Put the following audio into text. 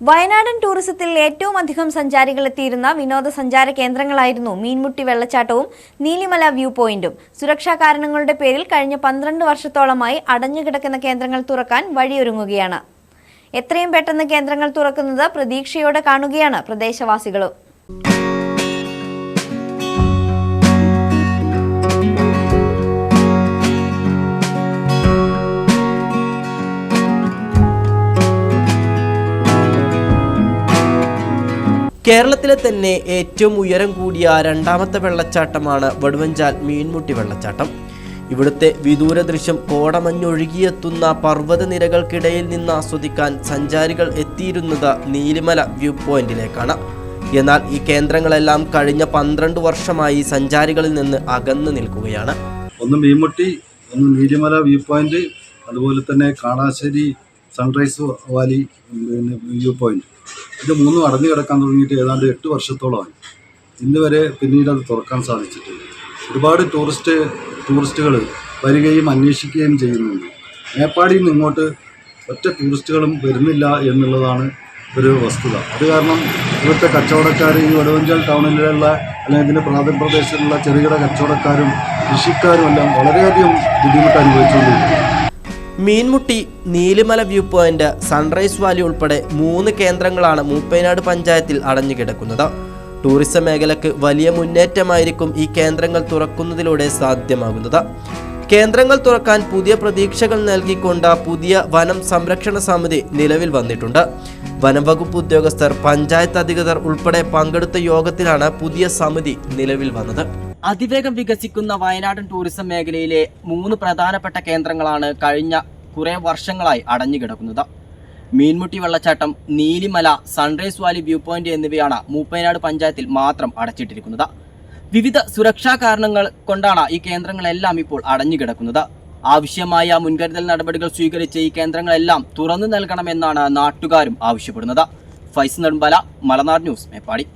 വയനാടൻ ടൂറിസത്തിൽ ഏറ്റവും അധികം സഞ്ചാരികൾ എത്തിയിരുന്ന വിനോദസഞ്ചാര കേന്ദ്രങ്ങളായിരുന്നു മീൻമുട്ടി വെള്ളച്ചാട്ടവും നീലിമല വ്യൂ പോയിന്റും. സുരക്ഷാ കാരണങ്ങളുടെ പേരിൽ കഴിഞ്ഞ 12 വർഷത്തോളമായി അടഞ്ഞുകിടക്കുന്ന കേന്ദ്രങ്ങൾ തുറക്കാൻ വഴിയൊരുങ്ങുകയാണ്. എത്രയും പെട്ടെന്ന് കേന്ദ്രങ്ങൾ തുറക്കുന്നത് പ്രതീക്ഷയോടെ കാണുകയാണ് പ്രദേശവാസികളും. കേരളത്തിലെ തന്നെ ഏറ്റവും ഉയരം കൂടിയ രണ്ടാമത്തെ വെള്ളച്ചാട്ടമാണ് വടുവഞ്ചാൽ മീൻമുട്ടി വെള്ളച്ചാട്ടം. ഇവിടുത്തെ വിദൂര ദൃശ്യം കോടമഞ്ഞൊഴുകിയെത്തുന്ന പർവ്വതനിരകൾക്കിടയിൽ നിന്ന് ആസ്വദിക്കാൻ സഞ്ചാരികൾ എത്തിയിരുന്നത് നീലിമല വ്യൂ പോയിന്റിലേക്കാണ്. എന്നാൽ ഈ കേന്ദ്രങ്ങളെല്ലാം കഴിഞ്ഞ 12 വർഷമായി സഞ്ചാരികളിൽ നിന്ന് അകന്നു നിൽക്കുകയാണ്. ഒന്ന് മീൻമുട്ടി, ഒന്ന് നീലിമല വ്യൂ പോയിന്റ്, അതുപോലെ തന്നെ കാണാശ്ശേരി സൺറൈസ് വാലി വ്യൂ പോയിന്റ്. ഇത് മൂന്നും അടഞ്ഞു കിടക്കാൻ തുടങ്ങിയിട്ട് ഏതാണ്ട് 8 വർഷത്തോളമായി. ഇന്ന് വരെ പിന്നീട് അത് തുറക്കാൻ സാധിച്ചിട്ടില്ല. ഒരുപാട് ടൂറിസ്റ്റുകൾ വരികയും അന്വേഷിക്കുകയും ചെയ്യുന്നുണ്ട്. മേപ്പാടിയിൽ നിന്ന് ഇങ്ങോട്ട് ഒറ്റ ടൂറിസ്റ്റുകളും വരുന്നില്ല എന്നുള്ളതാണ് ഒരു വസ്തുത. അത് കാരണം ഇവിടുത്തെ കച്ചവടക്കാർ, ഈ വടുവഞ്ചാൽ ടൗണിലുള്ള അല്ലെങ്കിൽ ഇതിൻ്റെ പ്രാന്തപ്രദേശത്തുള്ള ചെറുകിട കച്ചവടക്കാരും കൃഷിക്കാരും എല്ലാം വളരെയധികം ബുദ്ധിമുട്ട് അനുഭവിച്ചുകൊണ്ടിരിക്കുന്നു. Meenmutty, Neelimala view point, sunrise valley ഉൾപ്പെടെ 3 കേന്ദ്രങ്ങളാണ് മൂപ്പൈനാട് പഞ്ചായത്തിൽ അടഞ്ഞുകിടക്കുന്നത്. ടൂറിസം മേഖലയ്ക്ക് വലിയ മുന്നേറ്റമായിരിക്കും ഈ കേന്ദ്രങ്ങൾ തുറക്കുന്നതിലൂടെ സാധ്യമാകുന്നത്. കേന്ദ്രങ്ങൾ തുറക്കാൻ പുതിയ പ്രതീക്ഷകൾ നൽകിക്കൊണ്ട് പുതിയ വനം സംരക്ഷണ സമിതി നിലവിൽ വന്നിട്ടുണ്ട്. വനം വകുപ്പ് ഉദ്യോഗസ്ഥർ, പഞ്ചായത്ത് അധികൃതർ ഉൾപ്പെടെ പങ്കെടുത്ത യോഗത്തിലാണ് പുതിയ സമിതി നിലവിൽ വന്നത്. അതിവേഗം വികസിക്കുന്ന വയനാടൻ ടൂറിസം മേഖലയിലെ 3 പ്രധാനപ്പെട്ട കേന്ദ്രങ്ങളാണ് കഴിഞ്ഞ കുറേ വർഷങ്ങളായി അടഞ്ഞുകിടക്കുന്നത്. മീൻമുട്ടി വെള്ളച്ചാട്ടം, Neelimala, sunrise Valley view point എന്നിവയാണ് മൂപ്പൈനാട് പഞ്ചായത്തിൽ മാത്രം അടച്ചിട്ടിരിക്കുന്നത്. വിവിധ സുരക്ഷാ കാരണങ്ങൾ കൊണ്ടാണ് ഈ കേന്ദ്രങ്ങളെല്ലാം ഇപ്പോൾ അടഞ്ഞുകിടക്കുന്നത്. ആവശ്യമായ മുൻകരുതൽ നടപടികൾ സ്വീകരിച്ച് ഈ കേന്ദ്രങ്ങളെല്ലാം തുറന്നു നൽകണമെന്നാണ് നാട്ടുകാരും ആവശ്യപ്പെടുന്നത്. ഫൈസ് നെടുമ്പാല, മലനാട് ന്യൂസ്, മേപ്പാടി.